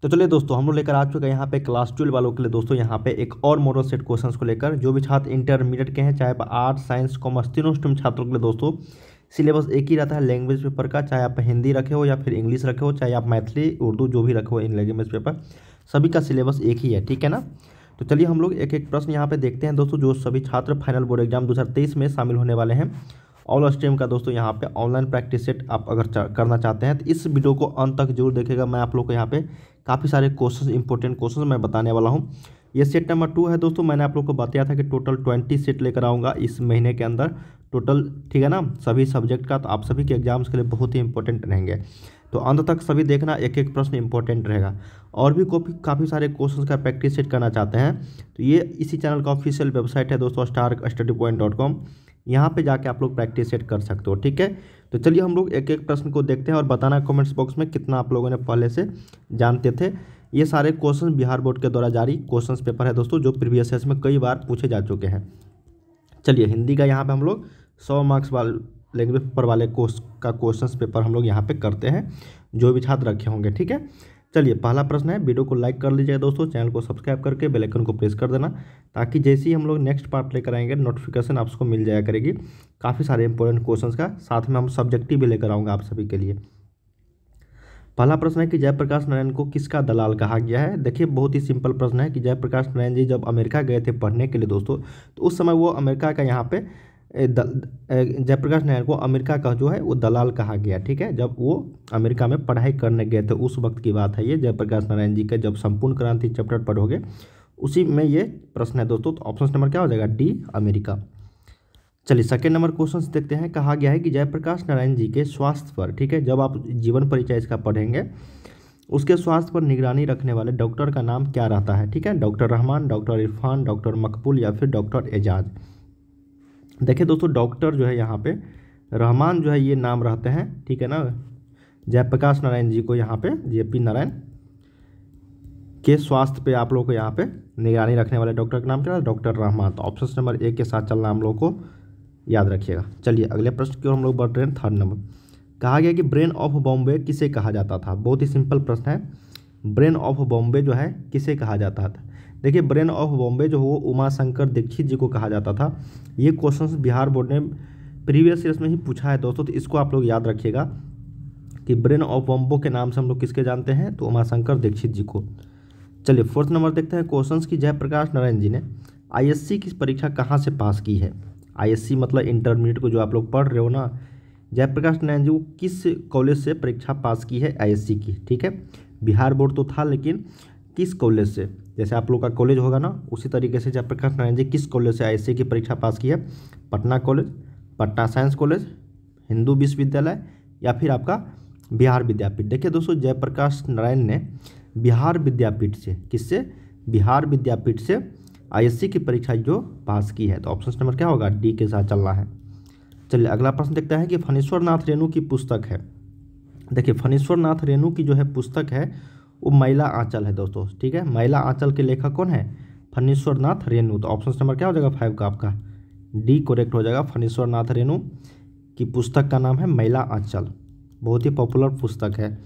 तो चलिए दोस्तों, हम लोग लेकर आ चुके हैं यहाँ पे क्लास 12 वालों के लिए दोस्तों यहाँ पे एक और मॉडल सेट क्वेश्चंस को लेकर। जो भी छात्र इंटरमीडिएट के हैं, चाहे आप आर्ट साइंस कॉमर्स तीनों स्ट्रीम छात्रों के लिए दोस्तों सिलेबस एक ही रहता है लैंग्वेज पेपर का। चाहे आप हिंदी रखे हो या फिर इंग्लिश रखे हो, चाहे आप मैथिली उर्दू जो भी रखे हो इन लैंग्वेज पेपर, सभी का सिलेबस एक ही है, ठीक है ना। तो चलिए हम लोग एक एक प्रश्न यहाँ पे देखते हैं दोस्तों। जो सभी छात्र फाइनल बोर्ड एग्जाम 2023 में शामिल होने वाले हैं, ऑल स्ट्रीम का दोस्तों यहाँ पे ऑनलाइन प्रैक्टिस सेट आप अगर करना चाहते हैं तो इस वीडियो को अंत तक जरूर देखिएगा। मैं आप लोग को यहाँ पे काफ़ी सारे क्वेश्चन, इंपॉर्टेंट क्वेश्चन मैं बताने वाला हूँ। ये सेट नंबर 2 है दोस्तों। मैंने आप लोग को बताया था कि टोटल 20 सेट लेकर आऊँगा इस महीने के अंदर टोटल, ठीक है ना, सभी सब्जेक्ट का। तो आप सभी के एग्जाम्स के लिए बहुत ही इंपॉर्टेंट रहेंगे, तो अंत तक सभी देखना, एक एक प्रश्न इंपॉर्टेंट रहेगा। और भी काफ़ी सारे क्वेश्चन का प्रैक्टिस सेट करना चाहते हैं तो ये इसी चैनल का ऑफिशियल वेबसाइट है दोस्तों, starstudypoint.com। यहाँ पे जाके आप लोग प्रैक्टिस सेट कर सकते हो, ठीक है। तो चलिए हम लोग एक एक प्रश्न को देखते हैं और बताना कमेंट्स बॉक्स में कितना आप लोगों ने पहले से जानते थे। ये सारे क्वेश्चन बिहार बोर्ड के द्वारा जारी क्वेश्चन पेपर है दोस्तों, जो प्रीवियस ईयर्स में कई बार पूछे जा चुके हैं। चलिए हिंदी का यहाँ पे हम लोग 100 मार्क्स वाले लैंग्वेज पेपर वाले कोर्स का क्वेश्चन पेपर हम लोग यहाँ पे करते हैं, जो भी छात्र रखे होंगे, ठीक है। चलिए पहला प्रश्न है, वीडियो को लाइक कर लीजिएगा दोस्तों, चैनल को सब्सक्राइब करके बेल आइकन को प्रेस कर देना, ताकि जैसे ही हम लोग नेक्स्ट पार्ट लेकर आएंगे नोटिफिकेशन आपको मिल जाया करेगी काफ़ी सारे इंपॉर्टेंट क्वेश्चंस का। साथ में हम सब्जेक्टिव भी लेकर आऊँगा आप सभी के लिए। पहला प्रश्न है कि जयप्रकाश नारायण को किसका दलाल कहा गया है। देखिए बहुत ही सिंपल प्रश्न है कि जयप्रकाश नारायण जी जब अमेरिका गए थे पढ़ने के लिए दोस्तों, तो उस समय वो अमेरिका का यहाँ पे जयप्रकाश नारायण को अमेरिका का जो है वो दलाल कहा गया, ठीक है। जब वो अमेरिका में पढ़ाई करने गए थे उस वक्त की बात है ये, जयप्रकाश नारायण जी का जब संपूर्ण क्रांति चैप्टर पढ़ोगे उसी में ये प्रश्न है दोस्तों। तो ऑप्शन नंबर क्या हो जाएगा, डी, अमेरिका। चलिए सेकेंड नंबर क्वेश्चन देखते हैं। कहा गया है कि जयप्रकाश नारायण जी के स्वास्थ्य पर, ठीक है, जब आप जीवन परिचय इसका पढ़ेंगे, उसके स्वास्थ्य पर निगरानी रखने वाले डॉक्टर का नाम क्या रहता है, ठीक है। Doctor Rahman, doctor Irfan, doctor मकबूल या फिर डॉक्टर एजाज। देखिए दोस्तों डॉक्टर जो है यहाँ पे रहमान जो है ये नाम रहते हैं, ठीक है ना। जयप्रकाश नारायण जी को यहाँ पे जेपी नारायण के स्वास्थ्य पे आप लोग को यहाँ पे निगरानी रखने वाले डॉक्टर का नाम क्या है, डॉक्टर रहमान। तो ऑप्शन नंबर 1 के साथ चलना हम लोग को याद रखिएगा। चलिए अगले प्रश्न की ओर हम लोग बढ़ रहे हैं। थर्ड नंबर, कहा गया कि ब्रेन ऑफ बॉम्बे किसे कहा जाता था। बहुत ही सिंपल प्रश्न है, ब्रेन ऑफ बॉम्बे जो है किसे कहा जाता था। देखिए ब्रेन ऑफ बॉम्बे जो वो उमा शंकर दीक्षित जी को कहा जाता था। ये क्वेश्चन बिहार बोर्ड ने प्रीवियस ईयर्स में ही पूछा है दोस्तों, तो इसको आप लोग याद रखिएगा कि ब्रेन ऑफ बॉम्बे के नाम से हम लोग किसके जानते हैं, तो उमा शंकर दीक्षित जी को। चलिए फोर्थ नंबर देखते हैं क्वेश्चन की जयप्रकाश नारायण जी ने आईएससी की परीक्षा कहाँ से पास की है। आईएससी मतलब इंटरमीडिएट को जो आप लोग पढ़ रहे हो ना, जयप्रकाश नारायण जी को किस कॉलेज से परीक्षा पास की है आईएससी की, ठीक है। बिहार बोर्ड तो था लेकिन किस कॉलेज से, जैसे आप लोग का कॉलेज होगा ना उसी तरीके से जयप्रकाश नारायण जी किस कॉलेज से आईएससी की परीक्षा पास की है। Patna college, Patna science college, Hindu विश्वविद्यालय या फिर आपका बिहार विद्यापीठ। देखिए दोस्तों जयप्रकाश नारायण ने बिहार विद्यापीठ से, किससे, बिहार विद्यापीठ से आईएससी की परीक्षा जो पास की है। तो ऑप्शन नंबर क्या होगा, डी के साथ चलना है। चलिए अगला प्रश्न देखते हैं कि फणीश्वर नाथ रेणु की पुस्तक है। देखिए फणीश्वर नाथ रेणु की जो है पुस्तक है वो मैला आंचल है दोस्तों, ठीक है। मैला आंचल के लेखक कौन है, फणीश्वर नाथ रेणु। तो ऑप्शन नंबर क्या हो जाएगा 5 का आपका, डी करेक्ट हो जाएगा। फणीश्वर नाथ रेणु की पुस्तक का नाम है मैला आंचल, बहुत ही पॉपुलर पुस्तक है।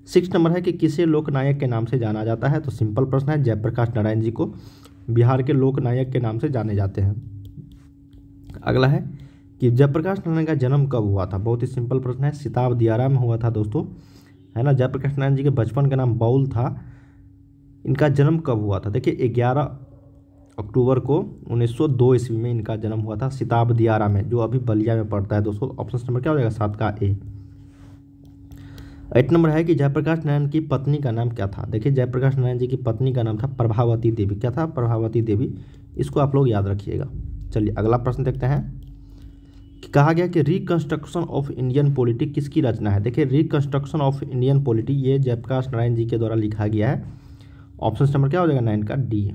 6 नंबर है कि किसे लोकनायक के नाम से जाना जाता है। तो सिंपल प्रश्न है, जयप्रकाश नारायण जी को बिहार के लोकनायक के नाम से जाने जाते हैं। अगला है कि जयप्रकाश नारायण का जन्म कब हुआ था। बहुत ही सिंपल प्रश्न है, सिताब दियारा में हुआ था दोस्तों, है ना। जयप्रकाश नारायण जी के बचपन का नाम बाउल था। इनका जन्म कब हुआ था, देखिए 11 अक्टूबर को 1902 ईस्वी में इनका जन्म हुआ था, सिताब दियारा में, जो अभी बलिया में पड़ता है दोस्तों। ऑप्शन नंबर क्या हो जाएगा 7 का ए। 8 नंबर है कि जयप्रकाश नारायण की पत्नी का नाम क्या था। देखिए जयप्रकाश नारायण जी की पत्नी का नाम था प्रभावती देवी। क्या था, प्रभावती देवी। इसको आप लोग याद रखिएगा। चलिए अगला प्रश्न देखते हैं कि कहा गया कि रिकंस्ट्रक्शन ऑफ इंडियन पॉलिटी किसकी रचना है। देखिए रिकंस्ट्रक्शन ऑफ इंडियन पॉलिटी ये जयप्रकाश नारायण जी के द्वारा लिखा गया है। ऑप्शन नंबर क्या हो जाएगा 9 का डी।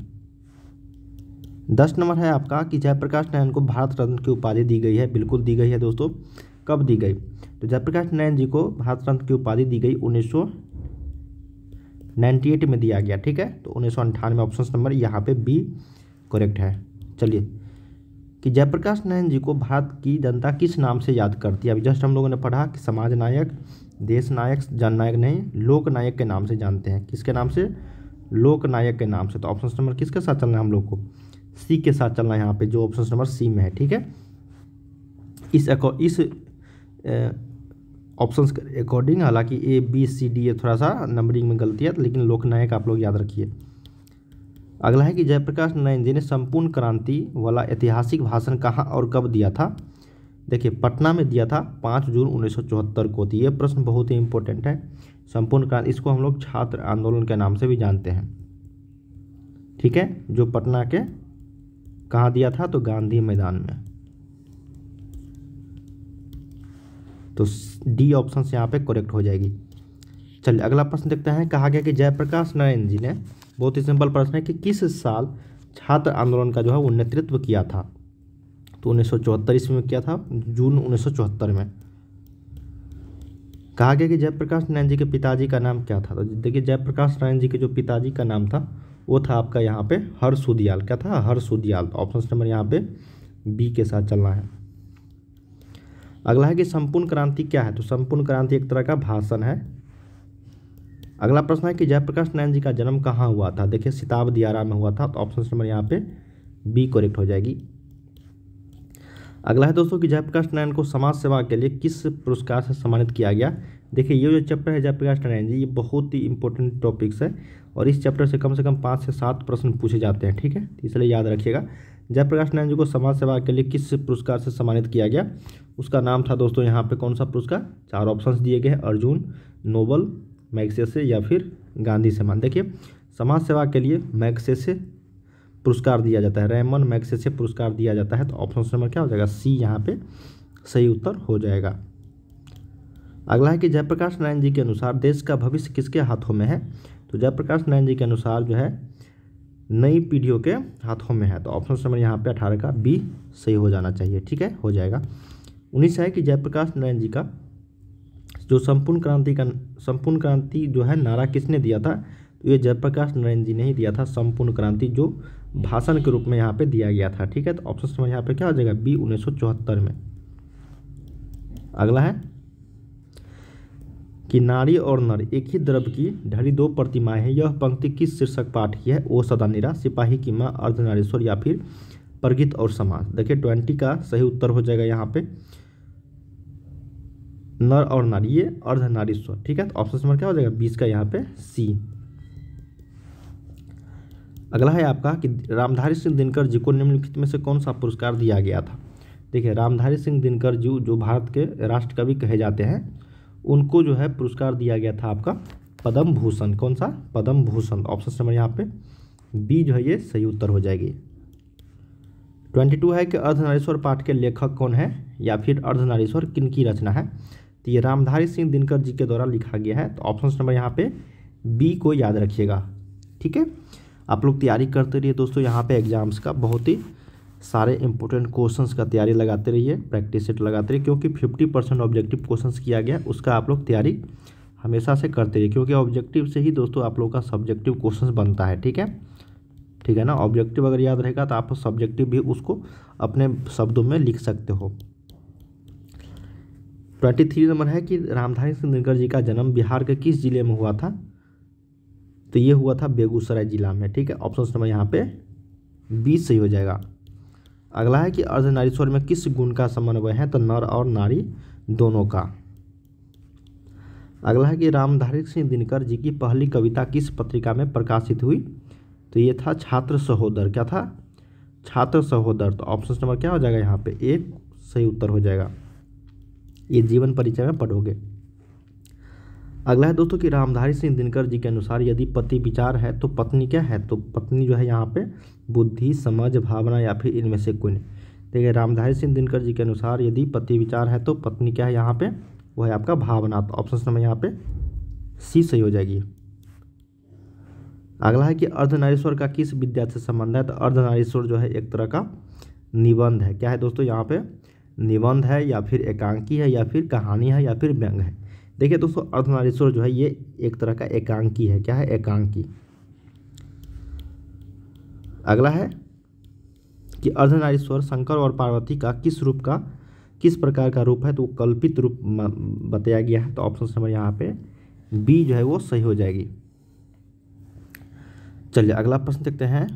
10 नंबर है आपका कि जयप्रकाश नारायण को भारत रत्न की उपाधि दी गई है। बिल्कुल दी गई है दोस्तों। कब दी गई, तो जयप्रकाश नारायण जी को भारत रत्न की उपाधि दी गई 1998 में दिया गया, ठीक है। तो 1998 ऑप्शन नंबर यहाँ पे बी करेक्ट है। चलिए कि जयप्रकाश नारायण जी को भारत की जनता किस नाम से याद करती है। अभी जस्ट हम लोगों ने पढ़ा कि समाज नायक, देशनायक जननायक नहीं, लोकनायक के नाम से जानते हैं। किसके नाम से? लोकनायक के नाम से। तो ऑप्शन नंबर किसके साथ चलना है हम लोग को? सी के साथ चलना है यहाँ पे, जो ऑप्शन नंबर सी में है। ठीक है, इस ऑप्शन के अकॉर्डिंग, हालांकि ए बी सी डी ये थोड़ा सा नंबरिंग में गलती है, लेकिन लोकनायक आप लोग याद रखिए। अगला है कि जयप्रकाश नारायण जी ने संपूर्ण क्रांति वाला ऐतिहासिक भाषण कहाँ और कब दिया था? देखिए, पटना में दिया था 5 जून 1974 को। तो ये प्रश्न बहुत ही इंपॉर्टेंट है। संपूर्ण क्रांति, इसको हम लोग छात्र आंदोलन के नाम से भी जानते हैं। ठीक है, जो पटना के कहाँ दिया था? तो गांधी मैदान में। तो डी ऑप्शन से यहाँ पे करेक्ट हो जाएगी। चलिए अगला प्रश्न देखते हैं। कहा गया कि जयप्रकाश नारायण जी ने, बहुत ही सिंपल प्रश्न है, कि किस साल छात्र आंदोलन का जो है वो नेतृत्व किया था? तो 1974 ईस्वी में किया था, जून 1974 में। कहा गया कि जयप्रकाश नारायण जी के पिताजी का नाम क्या था? तो देखिए, जयप्रकाश नारायण जी के जो पिताजी का नाम था वो था आपका यहाँ पे हर्ष उदयाल। क्या था? हर्ष उदयाल। ऑप्शन नंबर यहाँ पे बी के साथ चलना है। अगला है कि संपूर्ण क्रांति क्या है? तो संपूर्ण क्रांति एक तरह का भाषण है। अगला प्रश्न है कि जयप्रकाश नारायण जी का जन्म कहाँ हुआ था? देखिए, सिताब दियारा में हुआ था। तो ऑप्शन नंबर यहाँ पे बी करेक्ट हो जाएगी। अगला है दोस्तों कि जयप्रकाश नारायण को समाज सेवा के लिए किस पुरस्कार से सम्मानित किया गया? देखिए, ये जो चैप्टर है जयप्रकाश नारायण जी, ये बहुत ही इंपॉर्टेंट टॉपिक्स है और इस चैप्टर से कम 5 से 7 प्रश्न पूछे जाते हैं। ठीक है, इसलिए याद रखिएगा। जयप्रकाश नारायण जी को समाज सेवा के लिए किस पुरस्कार से सम्मानित किया गया? उसका नाम था दोस्तों यहाँ पे कौन सा पुरस्कार? 4 ऑप्शंस दिए गए हैं, अर्जुन, नोबल, मैग्सेसे या फिर गांधी सम्मान। देखिए, समाज सेवा के लिए मैग्सेसे पुरस्कार दिया जाता है, रेमन मैग्सेसे पुरस्कार दिया जाता है। तो ऑप्शन नंबर क्या हो जाएगा? सी यहाँ पे सही उत्तर हो जाएगा। अगला है कि जयप्रकाश नारायण जी के अनुसार देश का भविष्य किसके हाथों में है? तो जयप्रकाश नारायण जी के अनुसार जो है नई पीढ़ियों के हाथों में है। तो ऑप्शन नंबर यहाँ पे 18 का बी सही हो जाना चाहिए। ठीक है, हो जाएगा। 19 है कि जयप्रकाश नारायण जी का जो संपूर्ण क्रांति जो है नारा किसने दिया था? तो ये जयप्रकाश नारायण जी ने ही दिया था। संपूर्ण क्रांति जो भाषण के रूप में यहाँ पे दिया गया था। ठीक है, तो ऑप्शन नंबर यहाँ पे क्या हो जाएगा? बी 1974 में। अगला है कि नारी और नर एक ही द्रव्य की ढली 2 प्रतिमाएं हैं। यह पंक्ति किस शीर्षक पाठ की है? ओ सदानीरा, सिपाही की माँ, अर्धनारीश्वर या फिर प्रगीत और समाज। देखिए, 20 का सही उत्तर हो जाएगा यहाँ पे नर और नारी, ये अर्धनारीश्वर। ठीक है, तो ऑप्शन नंबर क्या हो जाएगा? 20 का यहाँ पे सी। अगला है आपका कि रामधारी सिंह दिनकर जी को निम्नलिखित में से कौन सा पुरस्कार दिया गया था? देखिए, रामधारी सिंह दिनकर जी जो भारत के राष्ट्र कवि कहे जाते हैं, उनको जो है पुरस्कार दिया गया था आपका पद्म भूषण। कौन सा? पद्म भूषण। ऑप्शन नंबर यहाँ पे बी जो है ये सही उत्तर हो जाएगी। 22 है कि अर्धनारीश्वर पाठ के लेखक कौन है या फिर अर्धनारीश्वर किन की रचना है? तो ये रामधारी सिंह दिनकर जी के द्वारा लिखा गया है। तो ऑप्शन नंबर यहाँ पे बी को याद रखिएगा। ठीक है, आप लोग तैयारी करते रहिए दोस्तों। यहाँ पे एग्जाम्स का बहुत ही सारे इंपॉर्टेंट क्वेश्चंस का तैयारी लगाते रहिए, प्रैक्टिस सेट लगाते रहिए, क्योंकि 50% ऑब्जेक्टिव क्वेश्चंस किया गया, उसका आप लोग तैयारी हमेशा से करते रहिए, क्योंकि ऑब्जेक्टिव से ही दोस्तों आप लोग का सब्जेक्टिव क्वेश्चंस बनता है। ठीक है ना, ऑब्जेक्टिव अगर याद रहेगा तो आप सब्जेक्टिव भी उसको अपने शब्दों में लिख सकते हो। 23 नंबर है कि रामधारी सिंह दिनकर जी का जन्म बिहार के किस जिले में हुआ था? तो ये हुआ था बेगूसराय जिला में। ठीक है, ऑप्शन नंबर यहाँ पे 20 सही हो जाएगा। अगला है कि अर्धनारीश्वर में किस गुण का समन्वय है? तो नर और नारी दोनों का। अगला है कि रामधारी सिंह दिनकर जी की पहली कविता किस पत्रिका में प्रकाशित हुई? तो ये था छात्र सहोदर। क्या था? छात्र सहोदर। तो ऑप्शन नंबर क्या हो जाएगा यहाँ पे? एक सही उत्तर हो जाएगा। ये जीवन परिचय में पढ़ोगे। अगला है दोस्तों कि रामधारी सिंह दिनकर जी के अनुसार यदि पति विचार है तो पत्नी क्या है? तो पत्नी जो है यहाँ पे बुद्धि, समझ, भावना या फिर इनमें से कोई नहीं। देखिए, रामधारी सिंह दिनकर जी के अनुसार यदि पति विचार है तो पत्नी क्या है यहाँ पे? वो है आपका भावना। तो ऑप्शन नंबर यहाँ पे सी सही हो जाएगी। अगला है कि अर्धनारीश्वर का किस विद्या से संबंध है? तो अर्धनारीश्वर जो है एक तरह का निबंध है। क्या है दोस्तों? यहाँ पे निबंध है या फिर एकांकी है या फिर कहानी है या फिर व्यंग है। देखिए दोस्तों, अर्धनारीश्वर जो है ये एक तरह का एकांकी है। क्या है? एकांकी। अगला है कि अर्धनारीश्वर शंकर और पार्वती का किस रूप का किस प्रकार का रूप है, तो वो कल्पित रूप बताया गया है। तो ऑप्शन नंबर यहाँ पे बी जो है वो सही हो जाएगी। चलिए अगला प्रश्न देखते हैं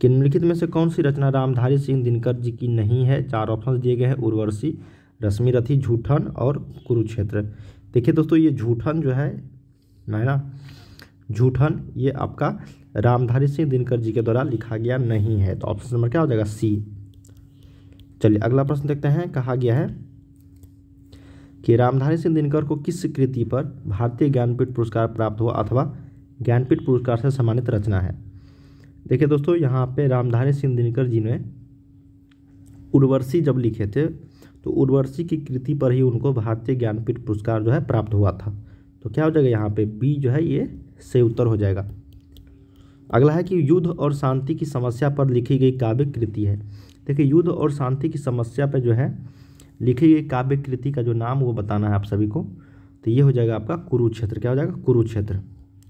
कि निम्नलिखित में से कौन सी रचना रामधारी सिंह दिनकर जी की नहीं है। 4 ऑप्शन दिए गए हैं, उर्वशी, रश्मिरथी, झूठन और कुरुक्षेत्र। देखिए दोस्तों, ये झूठन जो है ना, झूठन ये आपका रामधारी सिंह दिनकर जी के द्वारा लिखा गया नहीं है। तो ऑप्शन नंबर क्या हो जाएगा, सी। चलिए अगला प्रश्न देखते हैं। कहा गया है कि रामधारी सिंह दिनकर को किस कृति पर भारतीय ज्ञानपीठ पुरस्कार प्राप्त हुआ अथवा ज्ञानपीठ पुरस्कार से सम्मानित रचना है। देखिए दोस्तों, यहाँ पे रामधारी सिंह दिनकर जी ने उर्वशी जब लिखे थे तो उर्वशी की कृति पर ही उनको भारतीय ज्ञानपीठ पुरस्कार जो है प्राप्त हुआ था। तो क्या हो जाएगा यहाँ पे, बी जो है ये सही उत्तर हो जाएगा। अगला है कि युद्ध और शांति की समस्या पर लिखी गई काव्य कृति है। देखिए, युद्ध और शांति की समस्या पर जो है लिखी गई काव्य कृति का जो नाम वो बताना है आप सभी को। तो ये हो जाएगा आपका कुरुक्षेत्र। क्या हो जाएगा, कुरुक्षेत्र,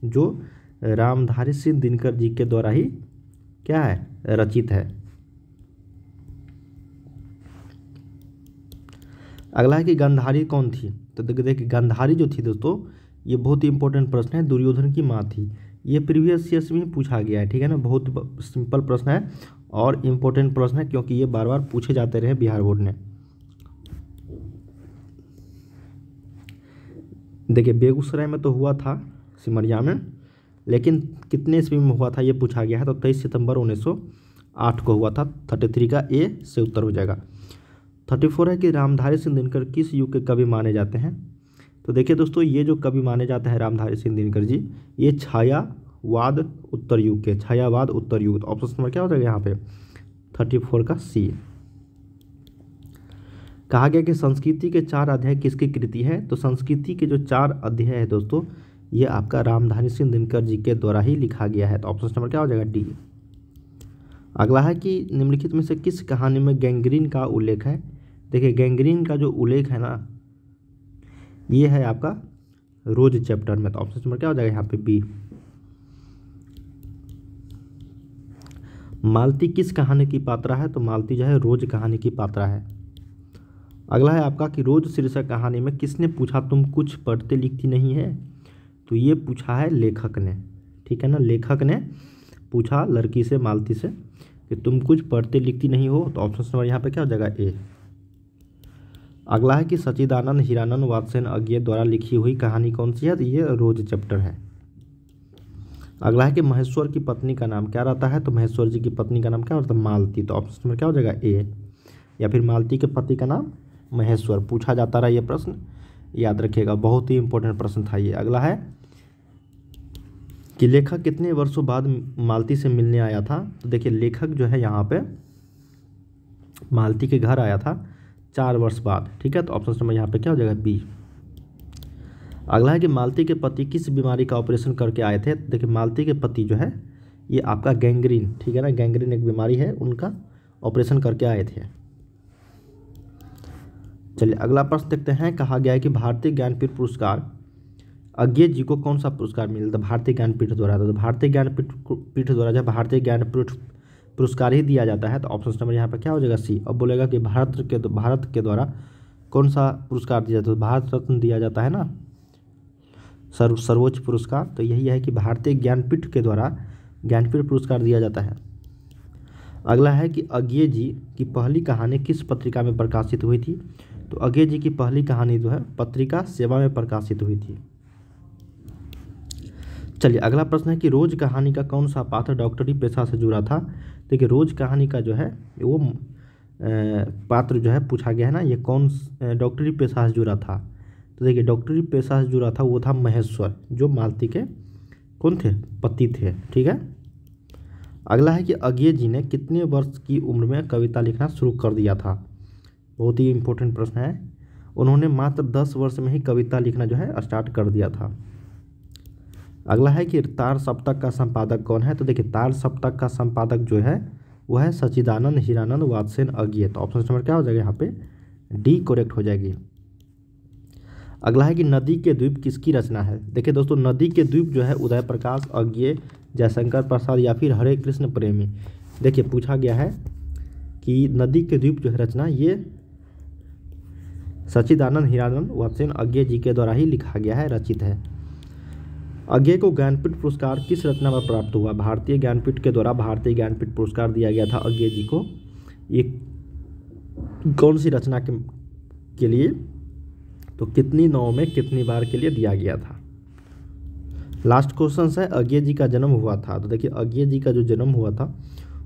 जो रामधारी सिंह दिनकर जी के द्वारा ही क्या है, रचित है। अगला है कि गांधारी कौन थी। तो देखिए गांधारी जो थी दोस्तों, ये बहुत ही इंपॉर्टेंट प्रश्न है, दुर्योधन की माँ थी। ये प्रीवियस ईयर्स में पूछा गया है, ठीक है ना। बहुत सिंपल प्रश्न है और इम्पोर्टेंट प्रश्न है, क्योंकि ये बार बार पूछे जाते रहे बिहार बोर्ड ने। देखिए बेगूसराय में तो हुआ था, सिमरिया में, लेकिन कितने ईस्वी में हुआ था ये पूछा गया है। तो 23 सितंबर 1908 को हुआ था। 33 का ए से उत्तर हो जाएगा। 34 है कि रामधारी सिंह दिनकर किस युग के कवि माने जाते हैं। तो देखिए दोस्तों, ये जो कवि माने जाते हैं रामधारी सिंह दिनकर जी, ये छायावाद उत्तर युग के, छायावाद उत्तर युग। तो ऑप्शन नंबर क्या हो जाएगा यहाँ पे, 34 का सी। कहा गया कि संस्कृति के 4 अध्याय किसकी कृति है। तो संस्कृति के जो 4 अध्याय है दोस्तों, ये आपका रामधारी सिंह दिनकर जी के द्वारा ही लिखा गया है। तो ऑप्शन नंबर क्या हो जाएगा, डी। अगला है कि निम्नलिखित में से किस कहानी में गैंग्रीन का उल्लेख है। देखिए गैंग्रीन का जो उल्लेख है ना, ये है आपका रोज चैप्टर में। तो ऑप्शन नंबर क्या हो जाएगा यहाँ पे, बी। मालती किस कहानी की पात्रा है। तो मालती जो है रोज कहानी की पात्रा है। अगला है आपका कि रोज शीर्षक कहानी में किसने पूछा तुम कुछ पढ़ते लिखती नहीं है। तो ये पूछा है लेखक ने, ठीक है ना। लेखक ने पूछा लड़की से, मालती से, कि तुम कुछ पढ़ते लिखती नहीं हो। तो ऑप्शन नंबर यहाँ पे क्या हो जाएगा, ए। अगला है कि सच्चिदानंद हीरानंद वात्सेन अज्ञे द्वारा लिखी हुई कहानी कौन सी है। तो ये रोज चैप्टर है। अगला है कि महेश्वर की पत्नी का नाम क्या रहता है। तो महेश्वर जी की पत्नी का नाम क्या होता है, मालती। तो ऑप्शन नंबर क्या हो जाएगा, ए। या फिर मालती के पति का नाम महेश्वर। पूछा जाता रहा ये प्रश्न, याद रखिएगा, बहुत ही इंपॉर्टेंट प्रश्न था ये। अगला है कि लेखक कितने वर्षों बाद मालती से मिलने आया था। तो देखिए लेखक जो है यहाँ पे मालती के घर आया था 4 वर्ष बाद, ठीक है। तो ऑप्शन नंबर यहाँ पे क्या हो जाएगा, बी। अगला है कि मालती के पति किस बीमारी का ऑपरेशन करके आए थे। देखिए मालती के पति जो है ये आपका गैंग्रीन, ठीक है ना, गैंग्रीन एक बीमारी है, उनका ऑपरेशन करके आए थे। चलिए अगला प्रश्न देखते हैं। कहा गया है कि भारतीय ज्ञानपीठ पुरस्कार अज्ञे जी को कौन सा पुरस्कार मिलता है भारतीय ज्ञानपीठ द्वारा। तो भारतीय ज्ञानपीठ द्वारा जब भारतीय ज्ञानपीठ पुरस्कार ही दिया जाता है। तो ऑप्शन नंबर यहाँ पर क्या हो जाएगा, सी। अब बोलेगा कि भारत के द्वारा कौन सा पुरस्कार दिया जाता है। भारत रत्न दिया जाता है ना, सर्वोच्च पुरस्कार। तो यही है कि भारतीय ज्ञानपीठ के द्वारा ज्ञानपीठ पुरस्कार दिया जाता है। अगला है कि अज्ञे जी की पहली कहानी किस पत्रिका में प्रकाशित हुई थी। तो अज्ञे जी की पहली कहानी जो है पत्रिका सेवा में प्रकाशित हुई थी। चलिए अगला प्रश्न है कि रोज कहानी का कौन सा पात्र डॉक्टरी पेशा से जुड़ा था। देखिए रोज कहानी का जो है वो पात्र जो है पूछा गया है ना, ये कौन डॉक्टरी पेशा से जुड़ा था। तो देखिए डॉक्टरी पेशा से जुड़ा था वो था महेश्वर, जो मालती के कौन थे, पति थे, ठीक है। अगला है कि अज्ञे जी ने कितने वर्ष की उम्र में कविता लिखना शुरू कर दिया था। बहुत ही इंपॉर्टेंट प्रश्न है। उन्होंने मात्र 10 वर्ष में ही कविता लिखना जो है स्टार्ट कर दिया था। अगला है कि तार सप्तक का संपादक कौन है। तो देखिए तार सप्तक का संपादक जो है वो है सच्चिदानंद हीरानंद वात्सेन अज्ञे। तो ऑप्शन नंबर क्या हो जाएगा यहाँ पे, डी करेक्ट हो जाएगी। अगला है कि नदी के द्वीप किसकी रचना है। देखिए दोस्तों नदी के द्वीप जो है उदय प्रकाश अज्ञे, जयशंकर प्रसाद या फिर हरे कृष्ण प्रेमी। देखिए पूछा गया है कि नदी के द्वीप जो है रचना ये सच्चिदानंद हीरानंद वात्स्यन अज्ञे जी के द्वारा ही लिखा गया है, रचित है। अज्ञे को ज्ञानपीठ पुरस्कार किस रचना पर प्राप्त हुआ? भारतीय ज्ञानपीठ के द्वारा भारतीय ज्ञानपीठ पुरस्कार दिया गया था अज्ञे जी को। ये कौन सी रचना के लिए? तो कितनी नाव में कितनी बार के लिए दिया गया था। लास्ट क्वेश्चन है, अज्ञे जी का जन्म हुआ था। तो देखिए अज्ञे जी का जो जन्म हुआ था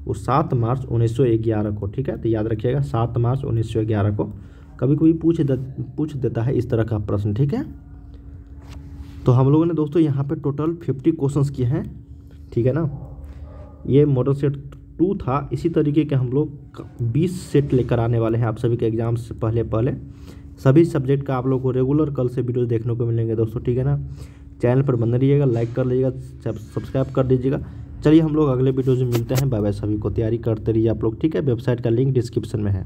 वो 7 मार्च 1911 को, ठीक है। तो याद रखिएगा 7 मार्च 1911 को। कभी कभी पूछ देता है इस तरह का प्रश्न, ठीक है। तो हम लोगों ने दोस्तों यहाँ पे टोटल 50 क्वेश्चंस किए हैं, ठीक है ना। ये मॉडल सेट 2 था। इसी तरीके के हम लोग 20 सेट लेकर आने वाले हैं आप सभी के एग्जाम से पहले। सभी सब्जेक्ट का आप लोग को रेगुलर कल से वीडियो देखने को मिलेंगे दोस्तों, ठीक है ना। चैनल पर बने रहिएगा, लाइक कर लीजिएगा, सब्सक्राइब कर दीजिएगा। चलिए हम लोग अगले वीडियो में मिलते हैं। बाय बाय सभी को। तैयारी करते रहिए आप लोग, ठीक है। वेबसाइट का लिंक डिस्क्रिप्शन में है।